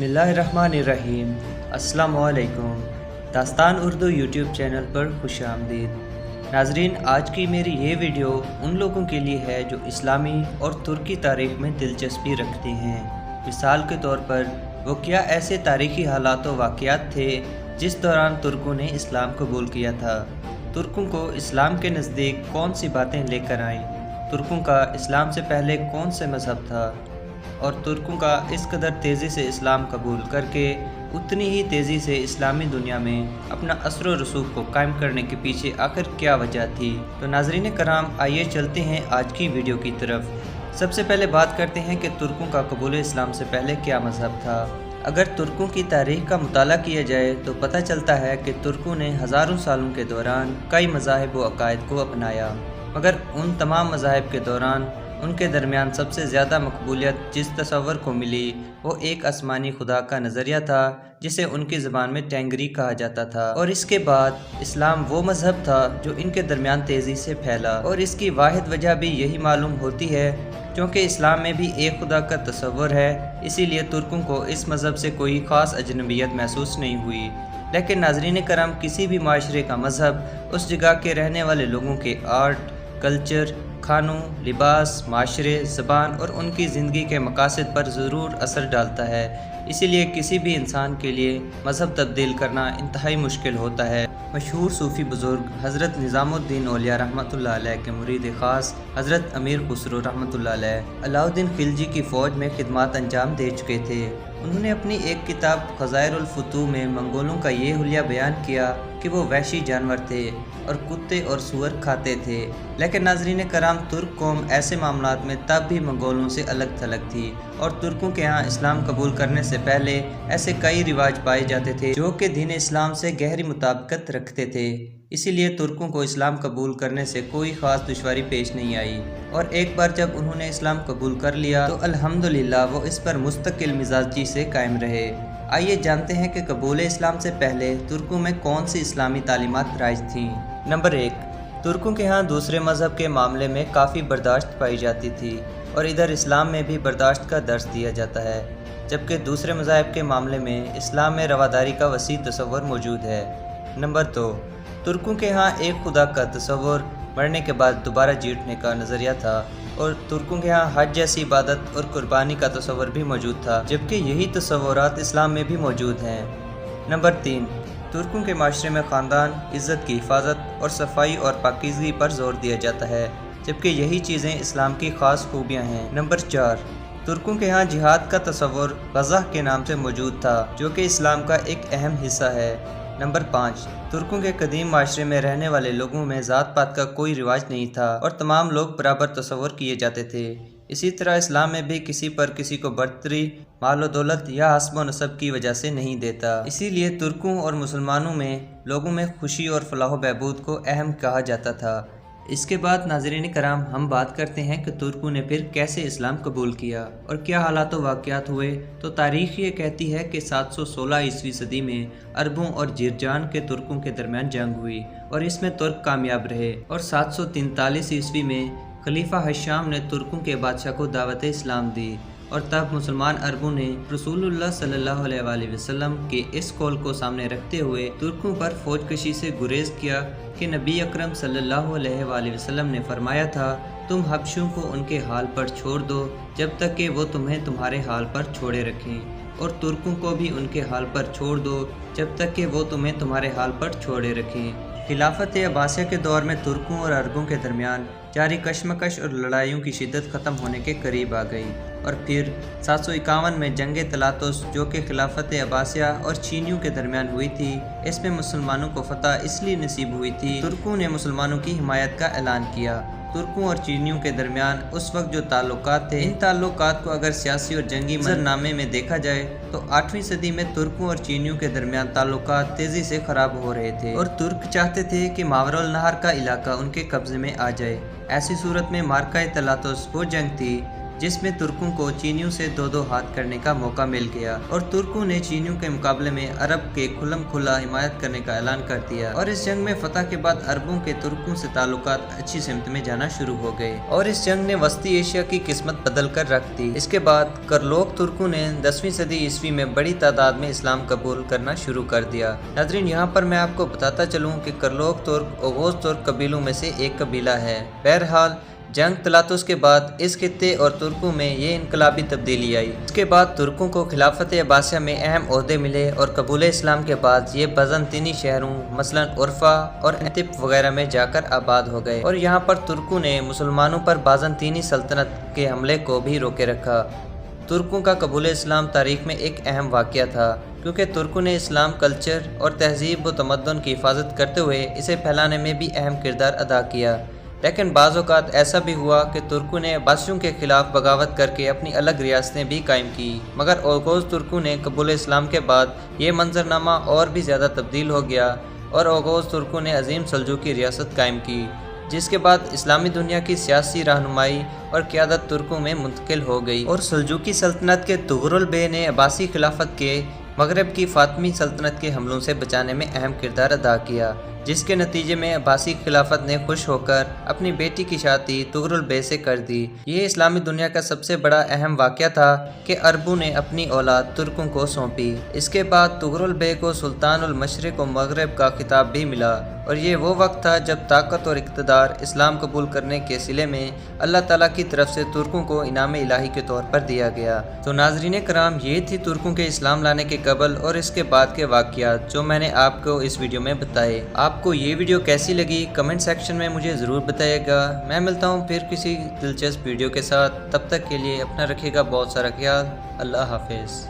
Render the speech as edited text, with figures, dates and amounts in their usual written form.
बिस्मिल्लाहिर्रहमानिर्रहीम। अस्सलाम वालेकुम। दास्तान उर्दू यूट्यूब चैनल पर खुश आमदीद। नाजरीन, आज की मेरी ये वीडियो उन लोगों के लिए है जो इस्लामी और तुर्की तारीख़ में दिलचस्पी रखते हैं। मिसाल के तौर पर वो क्या ऐसे तारीख़ी हालात व वाक़यात थे जिस दौरान तुर्कों ने इस्लाम कबूल किया था। तुर्कों को इस्लाम के नज़दीक कौन सी बातें लेकर आईं, तुर्कों का इस्लाम से पहले कौन से मज़हब था, और तुर्कों का इस कदर तेज़ी से इस्लाम कबूल करके उतनी ही तेज़ी से इस्लामी दुनिया में अपना असर व रसूख को कायम करने के पीछे आखिर क्या वजह थी। तो नाज़रीन कराम, आइए चलते हैं आज की वीडियो की तरफ। सबसे पहले बात करते हैं कि तुर्कों का कबूल इस्लाम से पहले क्या मज़हब था। अगर तुर्कों की तारीख़ का मुताला किया जाए तो पता चलता है कि तुर्कों ने हज़ारों सालों के दौरान कई मज़ाहिब व अकायद को अपनाया, मगर उन तमाम मज़ाहिब के दौरान उनके दरमियान सबसे ज़्यादा मकबूलियत जिस तसव्वुर को मिली वो एक आसमानी खुदा का नज़रिया था जिसे उनकी ज़बान में टेंगरी कहा जाता था। और इसके बाद इस्लाम वो मज़हब था जो इनके दरमियान तेज़ी से फैला, और इसकी वाहिद वजह भी यही मालूम होती है क्योंकि इस्लाम में भी एक खुदा का तसव्वुर है, इसीलिए तुर्कों को इस मज़हब से कोई ख़ास अजनबियत महसूस नहीं हुई। लेकिन नाज़रीन करम, किसी भी माशरे का मज़हब उस जगह के रहने वाले लोगों के आर्ट, कल्चर, खानों, लिबास, माशरे, ज़बान और उनकी ज़िंदगी के मकासद पर ज़रूर असर डालता है। इसीलिए किसी भी इंसान के लिए मज़हब तब्दील करना इंतहाई मुश्किल होता है। मशहूर सूफ़ी बुज़ुर्ग हज़रत निज़ामुद्दीन औलिया रहमतुल्लाह अलैह के मुरीद ख़ास हज़रत अमीर खुसरो रहमतुल्लाह अलैह अलाउद्दीन खिलजी की फ़ौज में खिदमत अंजाम दे चुके थे। उन्होंने अपनी एक किताब ख़ज़ाइरुल फुतूह में मंगोलों का ये हुलिया बयान किया कि वो वहशी जानवर थे और कुत्ते और सूअर खाते थे। लेकिन नाज़रीन कराम, तुर्क कौम ऐसे मामलात में तब भी मंगोलों से अलग थलग थी, और तुर्कों के यहाँ इस्लाम कबूल करने से पहले ऐसे कई रिवाज पाए जाते थे जो कि दीन इस्लाम से गहरी मुताबिकत रखते थे। इसीलिए तुर्कों को इस्लाम कबूल करने से कोई ख़ास दुश्वारी पेश नहीं आई, और एक बार जब उन्होंने इस्लाम कबूल कर लिया तो अल्हम्दुलिल्लाह वो इस पर मुस्तकिल मिजाजी से कायम रहे। आइए जानते हैं कि कबूल इस्लाम से पहले तुर्कों में कौन सी इस्लामी तालीमात राइज थीं। नंबर 1, तुर्कों के यहाँ दूसरे मज़हब के मामले में काफ़ी बर्दाश्त पाई जाती थी, और इधर इस्लाम में भी बर्दाश्त का दर्स दिया जाता है, जबकि दूसरे मज़ाहिब के मामले में इस्लाम में रवादारी का वसी तसव्वुर मौजूद है। नंबर 2, तुर्कों के यहाँ एक खुदा का तसव्वुर, मरने के बाद दोबारा जी उठने का नज़रिया था, और तुर्कों के यहाँ हज जैसी इबादत और कुर्बानी का तसव्वुर भी मौजूद था, जबकि यही तसव्वुरात इस्लाम में भी मौजूद हैं। नंबर 3, तुर्कों के माशरे में ख़ानदान, इज़्ज़त की हिफाजत और सफाई और पाकीज़गी पर जोर दिया जाता है, जबकि यही चीज़ें इस्लाम की ख़ास खूबियाँ हैं। नंबर 4, तुर्कों के यहाँ जिहाद का तसव्वुर ग़ज़ा के नाम से मौजूद था, जो कि इस्लाम का एक अहम हिस्सा है। नंबर 5, तुर्कों के कदीम माशरे में रहने वाले लोगों में ज़ात पात का कोई रिवाज नहीं था और तमाम लोग बराबर तसव्वुर किए जाते थे। इसी तरह इस्लाम में भी किसी पर किसी को बर्तरी, माल व दौलत या हस्ब व नसब की वजह से नहीं देता। इसीलिए तुर्कों और मुसलमानों में लोगों में खुशी और फलाह बहबूद को अहम कहा जाता था। इसके बाद नाज़रीन कराम, हम बात करते हैं कि तुर्कों ने फिर कैसे इस्लाम कबूल किया और क्या हालात व वाक़यात हुए। तो तारीख़ ये कहती है कि 716 ईस्वी सदी में अरबों और जिरजान के तुर्कों के दरमियान जंग हुई और इसमें तुर्क कामयाब रहे, और 743 ईस्वी में खलीफा हश्शाम ने तुर्कों के बादशाह को दावत इस्लाम दी, और तब मुसलमान अरबों ने रसूलुल्लाह सल्लल्लाहु अलैहि वसल्लम के इस कौल को सामने रखते हुए तुर्कों पर फौजकशी से गुरेज किया कि नबी अकरम सल्लल्लाहु अलैहि वसल्लम ने फरमाया था, तुम हबशों को उनके हाल पर छोड़ दो जब तक कि वो तुम्हें तुम्हारे हाल पर छोड़े रखें, और तुर्कों को भी उनके हाल पर छोड़ दो जब तक कि वो तुम्हें तुम्हारे हाल पर छोड़े रखें। खिलाफत अब्बासिया के दौर में तुर्कों और अरबों के दरमियान जारी कशमकश और लड़ाइयों की शिद्दत ख़त्म होने के करीब आ गई, और फिर 751 में जंग तलातुस, जो कि खिलाफत अब्बासिया और चीनियों के दरमियान हुई थी, इसमें मुसलमानों को फतह इसलिए नसीब हुई थी तुर्कों ने मुसलमानों की हिमायत का ऐलान किया। तुर्कों और चीनियों के दरमियान उस वक्त जो ताल्लुकात थे, इन ताल्लुकात को अगर सियासी और जंगी मंजरनामे में देखा जाए तो 8वीं सदी में तुर्कों और चीनियों के दरमियान ताल्लुकात तेज़ी से ख़राब हो रहे थे, और तुर्क चाहते थे कि मावरुल नहर का इलाका उनके कब्ज़े में आ जाए। ऐसी सूरत में मार्का तलातुस वो जंग थी जिसमें तुर्कों को चीनियों से दो दो हाथ करने का मौका मिल गया और तुर्कों ने चीनियों के मुकाबले में अरब के खुल्लम खुल्ला हिमायत करने का ऐलान कर दिया और इस जंग में फतह के बाद अरबों के तुर्कों से ताल्लुकात अच्छी सिमत में जाना शुरू हो गए और इस जंग ने वस्ती एशिया की किस्मत बदल कर रख दी। इसके बाद करलोक तुर्कों ने 10वीं सदी ईस्वी में बड़ी तादाद में इस्लाम कबूल करना शुरू कर दिया। नाज़रीन, यहाँ पर मैं आपको बताता चलूँ कि करलोक तुर्क ओगोज तुर्क कबीलों में से एक कबीला है। बहरहाल जंग तलातुस के बाद इस खित्ते और तुर्कों में ये इनकलाबी तब्दीली आई। इसके बाद तुर्कों को खिलाफत अब्बासिया में अहम ओहदे मिले और कबूल इस्लाम के बाद ये बज़ंतीनी शहरों मसलन उर्फा और एंतिप वगैरह में जाकर आबाद हो गए और यहाँ पर तुर्कों ने मुसलमानों पर बाज़ंतीनी सल्तनत के हमले को भी रोके रखा। तुर्कों का कबूल इस्लाम तारीख में एक अहम वाक़या था क्योंकि तुर्कों ने इस्लाम कल्चर और तहजीब व तमद्दुन की हिफाजत करते हुए इसे फैलाने में भी अहम किरदार अदा किया। लेकिन बाज़ औक़ात ऐसा भी हुआ कि तुर्कों ने अब्बासियों के ख़िलाफ़ बगावत करके अपनी अलग रियासतें भी कायम की, मगर ओगोज़ तुर्कों ने कबूल इस्लाम के बाद ये मंजरनामा और भी ज़्यादा तब्दील हो गया और ओगोज़ तुर्कों ने अजीम सल्जूकी रियासत कायम की, जिसके बाद इस्लामी दुनिया की सियासी रहनुमाई और क़यादत तुर्कों में मुंतकिल हो गई और सल्जूकी सल्तनत के तुगरुल बे ने अब्बासी खिलाफत के मगरब की फ़ातिमी सल्तनत के हमलों से बचाने में अहम किरदार अदा किया, जिसके नतीजे में अब्बासी खिलाफत ने खुश होकर अपनी बेटी की शादी तुगरुल बे से कर दी। ये इस्लामी दुनिया का सबसे बड़ा अहम वाक़या था कि अरबों ने अपनी औलाद तुर्कों को सौंपी। इसके बाद तुगरुल बे को सुल्तानुल मशरिक़ व मगरब का खिताब भी मिला और ये वो वक्त था जब ताकत और इक़्तिदार इस्लाम कबूल करने के सिले में अल्लाह ताला की तरफ से तुर्कों को इनाम इलाही के तौर पर दिया गया। तो नाज़रीन कराम, ये थी तुर्कों के इस्लाम लाने के कबल और इसके बाद के वाक़यात जो मैंने आपको इस वीडियो में बताए। आपको ये वीडियो कैसी लगी कमेंट सेक्शन में मुझे ज़रूर बताइएगा। मैं मिलता हूँ फिर किसी दिलचस्प वीडियो के साथ, तब तक के लिए अपना रखिएगा बहुत सारा ख्याल। अल्लाह हाफिज़।